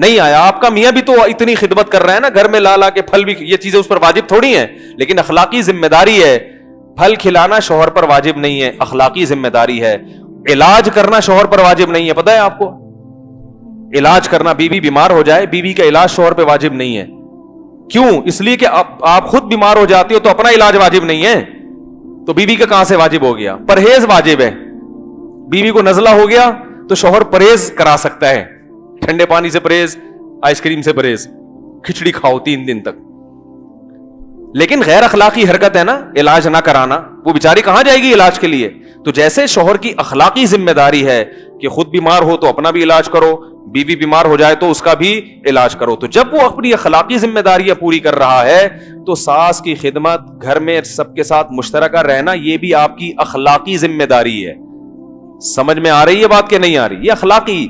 نہیں آیا. آپ کا میاں بھی تو اتنی خدمت کر رہا ہے نا, گھر میں لا لا کے پھل بھی, یہ چیزیں اس پر واجب تھوڑی ہیں, لیکن اخلاقی ذمہ داری ہے. پھل کھلانا شوہر پر واجب نہیں ہے, اخلاقی ذمہ داری ہے. علاج کرنا شوہر پر واجب نہیں ہے, پتہ ہے آپ کو, علاج کرنا, بیوی بیمار ہو جائے, بیوی کا علاج شوہر پہ واجب نہیں ہے. کیوں؟ اس لیے کہ آپ خود بیمار ہو جاتی ہو تو اپنا علاج واجب نہیں ہے, تو بیوی کا کہاں سے واجب ہو گیا؟ پرہیز واجب ہے. بیوی کو نزلہ ہو گیا تو شوہر پرہیز کرا سکتا ہے, ٹھنڈے پانی سے پرہیز, آئس کریم سے پرہیز, کھچڑی کھاؤ 3 دن تک. لیکن غیر اخلاقی حرکت ہے نا علاج نہ کرانا, وہ بیچاری کہاں جائے گی علاج کے لیے؟ تو جیسے شوہر کی اخلاقی ذمہ داری ہے کہ خود بیمار ہو تو اپنا بھی علاج کرو, بیوی بیمار ہو جائے تو اس کا بھی علاج کرو. تو جب وہ اپنی اخلاقی ذمہ داریاں پوری کر رہا ہے تو ساس کی خدمت, گھر میں سب کے ساتھ مشترکہ رہنا, یہ بھی آپ کی اخلاقی ذمہ داری ہے. سمجھ میں آ رہی ہے بات کہ نہیں آ رہی؟ یہ اخلاقی,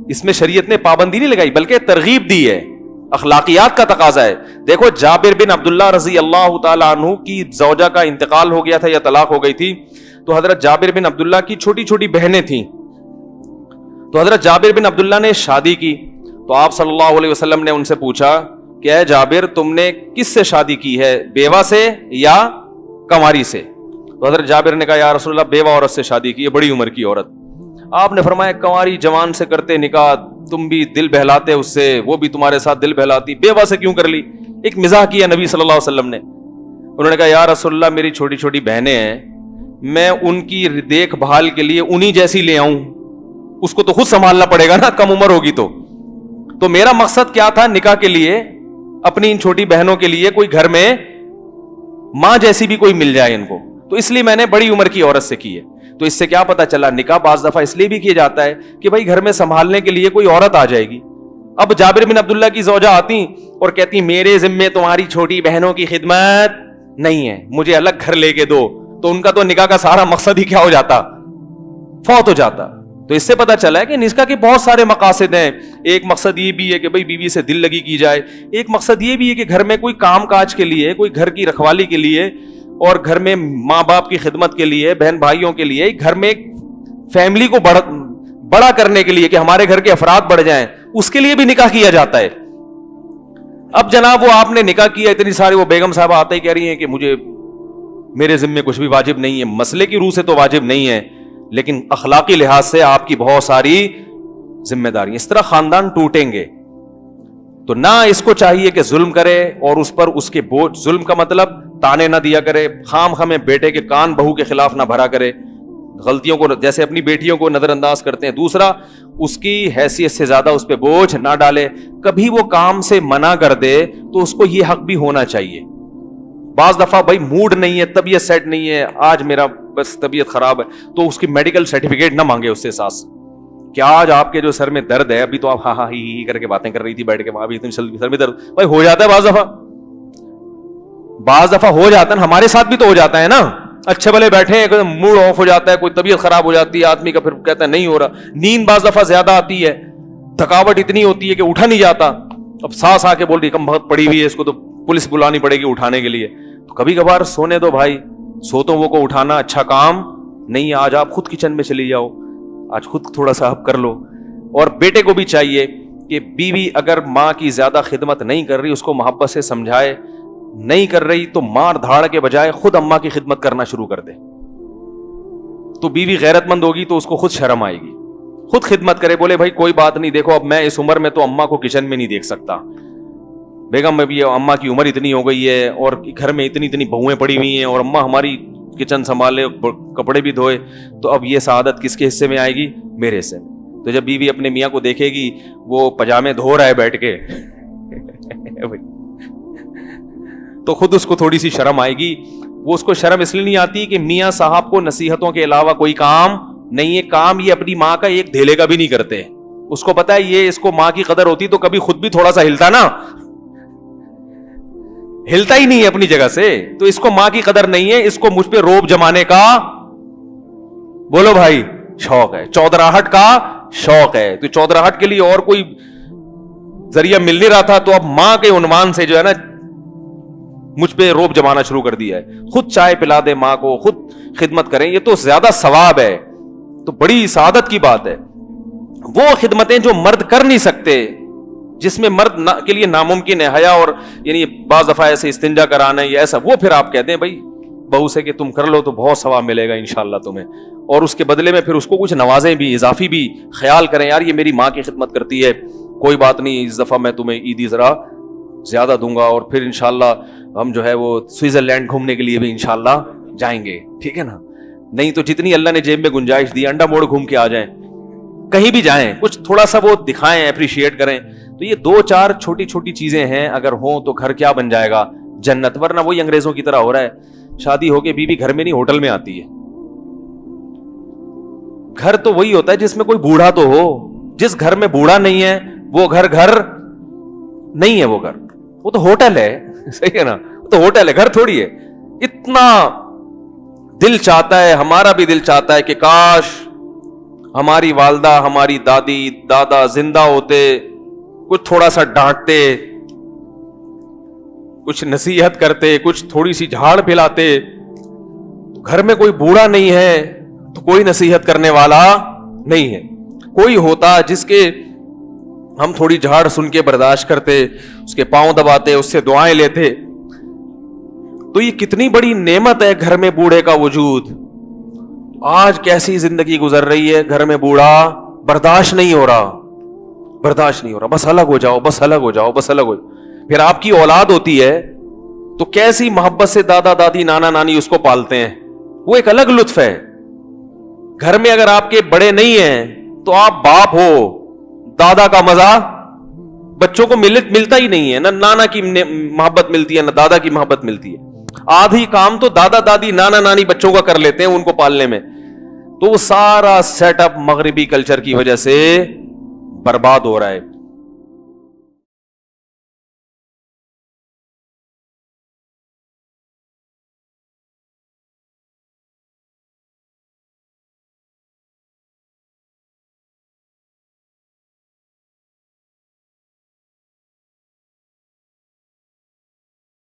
اس میں شریعت نے پابندی نہیں لگائی بلکہ ترغیب دی ہے, اخلاقیات کا تقاضا ہے. دیکھو جابر بن عبداللہ رضی اللہ تعالی عنہ کی زوجہ کا انتقال ہو گیا تھا یا طلاق ہو گئی تھی, تو حضرت جابر بن عبداللہ کی چھوٹی چھوٹی بہنیں تھیں. تو حضرت جابر بن عبداللہ نے شادی کی, تو آپ صلی اللہ علیہ وسلم نے ان سے پوچھا کہ اے جابر تم نے کس سے شادی کی ہے, بیوہ سے یا کنواری سے؟ تو حضرت جابر نے کہا یا رسول اللہ بیوہ عورت سے شادی کی ہے, بڑی عمر کی عورت. آپ نے فرمایا کنواری جوان سے کرتے نکاح, تم بھی دل بہلاتے اس سے, وہ بھی تمہارے ساتھ دل بہلاتی, بیوہ سے کیوں کر لی؟ ایک مزاح کیا نبی صلی اللہ علیہ وسلم نے. انہوں نے کہا یا رسول اللہ میری چھوٹی چھوٹی بہنیں ہیں, میں ان کی دیکھ بھال کے لیے انہی جیسی لے آؤں, اس کو تو خود سنبھالنا پڑے گا نا, کم عمر ہوگی تو میرا مقصد کیا تھا نکاح کے لیے, اپنی ان چھوٹی بہنوں کے لیے کوئی گھر میں ماں جیسی بھی کوئی مل جائے ان کو, تو اس لیے میں نے بڑی عمر کی عورت سے کی ہے. تو اس سے کیا پتا چلا, نکاح بعض دفعہ اس لیے بھی کیا جاتا ہے کہ بھائی گھر میں سنبھالنے کے لیے کوئی عورت آ جائے گی. اب جابر بن عبداللہ کی زوجہ آتی اور کہتی میرے ذمے تمہاری چھوٹی بہنوں کی خدمت نہیں ہے, مجھے الگ گھر لے کے دو, تو ان کا تو نکاح کا سارا مقصد ہی کیا ہو جاتا, فوت ہو جاتا. تو اس سے پتا چلا ہے کہ نکاح کے بہت سارے مقاصد ہیں. ایک مقصد یہ بھی ہے کہ بھائی بیوی سے دل لگی کی جائے, ایک مقصد یہ بھی ہے کہ گھر میں کوئی کام کاج کے لیے, کوئی گھر کی رکھوالی کے لیے, اور گھر میں ماں باپ کی خدمت کے لیے, بہن بھائیوں کے لیے, گھر میں ایک فیملی کو بڑا کرنے کے لیے کہ ہمارے گھر کے افراد بڑھ جائیں, اس کے لیے بھی نکاح کیا جاتا ہے. اب جناب وہ آپ نے نکاح کیا, اتنی ساری وہ بیگم صاحبہ آتے ہی کہہ رہی ہیں کہ مجھے میرے ذمے کچھ بھی واجب نہیں ہے. مسئلے کی روح سے تو واجب نہیں ہے, لیکن اخلاقی لحاظ سے آپ کی بہت ساری ذمہ داری. اس طرح خاندان ٹوٹیں گے. تو نہ اس کو چاہیے کہ ظلم کرے اور اس پر اس کے بوجھ, ظلم کا مطلب تانے نہ دیا کرے, خام خامے بیٹے کے کان بہو کے خلاف نہ بھرا کرے, غلطیوں کو جیسے اپنی بیٹیوں کو نظر انداز کرتے ہیں. دوسرا, اس کی حیثیت سے زیادہ اس پہ بوجھ نہ ڈالے. کبھی وہ کام سے منع کر دے تو اس کو یہ حق بھی ہونا چاہیے. بعض دفعہ بھائی موڈ نہیں ہے, طبیعت سیٹ نہیں ہے, آج میرا بس طبیعت خراب ہے, تو اس کی میڈیکل سرٹیفکیٹ نہ مانگے اس سے ساس, کیا آج آپ کے جو سر میں درد ہے, ابھی تو آپ ہاں ہاں ہی کر کے باتیں کر رہی تھی بیٹھ کے, وہاں بھی اتنی سر میں درد. بھائی ہو جاتا ہے بعض دفعہ ہو جاتا ہے, ہمارے ساتھ بھی تو ہو جاتا ہے نا. اچھے بھلے بیٹھے ہیں, موڈ آف ہو جاتا ہے, کوئی طبیعت خراب ہو جاتی ہے آدمی کا, پھر کہتا ہے نہیں ہو رہا. نیند بعض دفعہ زیادہ آتی ہے, تھکاوٹ اتنی ہوتی ہے کہ اٹھا نہیں جاتا. اب ساس آ کے بول رہی کم بہت پڑی ہوئی ہے, اس کو تو پولیس بلانی پڑے گی اٹھانے کے لیے. تو کبھی کبھار سونے دو بھائی, سوتوں وہ کو اٹھانا اچھا کام نہیں ہے. آج آپ خود کچن میں چلی جاؤ, آج خود تھوڑا سا آپ کر لو. اور بیٹے کو بھی چاہیے کہ بیوی اگر ماں کی زیادہ خدمت نہیں کر رہی, اس کو محبت سے سمجھائے, نہیں کر رہی تو مار دھاڑ کے بجائے خود اماں کی خدمت کرنا شروع کر دے. تو بیوی غیرت مند ہوگی تو اس کو خود شرم آئے گی, خود خدمت کرے, بولے بھائی کوئی بات نہیں, دیکھو اب میں اس عمر میں تو اماں کو کچن میں نہیں دیکھ سکتا, بیگم میں بھی اماں کی عمر اتنی ہو گئی ہے اور گھر میں اتنی بہویں پڑی ہوئی ہیں, اور اماں ہماری کچن سنبھالے, کپڑے بھی دھوئے, تو اب یہ سعادت کس کے حصے میں آئے گی؟ میرے حصے میں. تو جب بیوی اپنے میاں کو دیکھے گی وہ پجامے دھو رہا ہے بیٹھ کے تو خود اس کو تھوڑی سی شرم آئے گی. وہ اس کو شرم اس لیے نہیں آتی کہ میاں صاحب کو نصیحتوں کے علاوہ کوئی کام نہیں ہے, کام یہ اپنی ماں کا ایک دھیلے کا بھی نہیں کرتے. اس کو پتا ہے یہ اس کو ماں کی قدر ہوتی تو کبھی خود بھی تھوڑا سا ہلتا نا, ہلتا ہی نہیں ہے اپنی جگہ سے. تو اس کو ماں کی قدر نہیں ہے, اس کو مجھ پہ روب جمانے کا, بولو بھائی, شوق ہے, چودراہٹ کا شوق ہے. تو چودراہٹ کے لیے اور کوئی ذریعہ مل نہیں رہا تھا, تو اب ماں کے عنوان سے جو ہے نا مجھ پہ روب جمانا شروع کر دیا ہے. خود چائے پلا دے ماں کو, خود خدمت کریں, یہ تو زیادہ ثواب ہے, تو بڑی سعادت کی بات ہے. وہ خدمتیں جو مرد کر نہیں سکتے, جس میں مرد کے لیے ناممکن ہے حیا اور یعنی بعض دفعہ ایسے استنجا کرانا یا ایسا, وہ پھر آپ کہتے ہیں بھائی بہو سے کہ تم کر لو تو بہت ثواب ملے گا انشاءاللہ تمہیں, اور اس کے بدلے میں پھر اس کو کچھ نوازیں بھی, اضافی بھی, خیال کریں یار یہ میری ماں کی خدمت کرتی ہے, کوئی بات نہیں اس دفعہ میں تمہیں عیدی ذرا زیادہ دوں گا, اور پھر انشاءاللہ ہم جو ہے وہ سوئٹزرلینڈ گھومنے کے لیے بھی انشاءاللہ جائیں گے, ٹھیک ہے نا. نہیں تو جتنی اللہ نے جیب میں گنجائش دی, انڈا موڑ گھوم کے آ جائیں, کہیں بھی جائیں, کچھ تھوڑا سا وہ دکھائیں, اپریشیٹ کریں. تو یہ 2-4 چھوٹی چھوٹی چیزیں ہیں, اگر ہوں تو گھر کیا بن جائے گا جنت. ورنہ وہی انگریزوں کی طرح ہو رہا ہے, شادی ہو کے بیوی گھر میں نہیں ہوٹل میں آتی ہے. گھر تو وہی ہوتا ہے جس میں کوئی بوڑھا تو ہو. جس گھر میں بوڑھا نہیں ہے وہ گھر نہیں ہے, وہ گھر وہ تو ہوٹل ہے, صحیح ہے نا, وہ تو ہوٹل ہے, گھر تھوڑی ہے. اتنا دل چاہتا ہے, ہمارا بھی دل چاہتا ہے کہ کاش ہماری والدہ ہماری دادی دادا زندہ ہوتے, کچھ تھوڑا سا ڈانٹتے, کچھ نصیحت کرتے, کچھ تھوڑی سی جھاڑ پھیلاتے. گھر میں کوئی بوڑھا نہیں ہے تو کوئی نصیحت کرنے والا نہیں ہے. کوئی ہوتا جس کے ہم تھوڑی جھاڑ سن کے برداشت کرتے, اس کے پاؤں دباتے, اس سے دعائیں لیتے. تو یہ کتنی بڑی نعمت ہے گھر میں بوڑھے کا وجود. آج کیسی زندگی گزر رہی ہے, گھر میں بوڑھا برداشت نہیں ہو رہا, بس الگ ہو جاؤ, بس الگ ہو جاؤ, بس الگ ہو جاؤ. پھر آپ کی اولاد ہوتی ہے تو کیسی محبت سے دادا دادی نانا نانی اس کو پالتے ہیں, وہ ایک الگ لطف ہے. گھر میں اگر آپ کے بڑے نہیں ہیں تو آپ باپ ہو, دادا کا مزہ بچوں کو ملتا ہی نہیں ہے. نہ نانا کی محبت ملتی ہے, نہ دادا کی محبت ملتی ہے. آدھی کام تو دادا دادی نانا نانی بچوں کا کر لیتے ہیں ان کو پالنے میں. تو وہ سارا سیٹ اپ مغربی کلچر کی وجہ سے برباد ہو رہا ہے.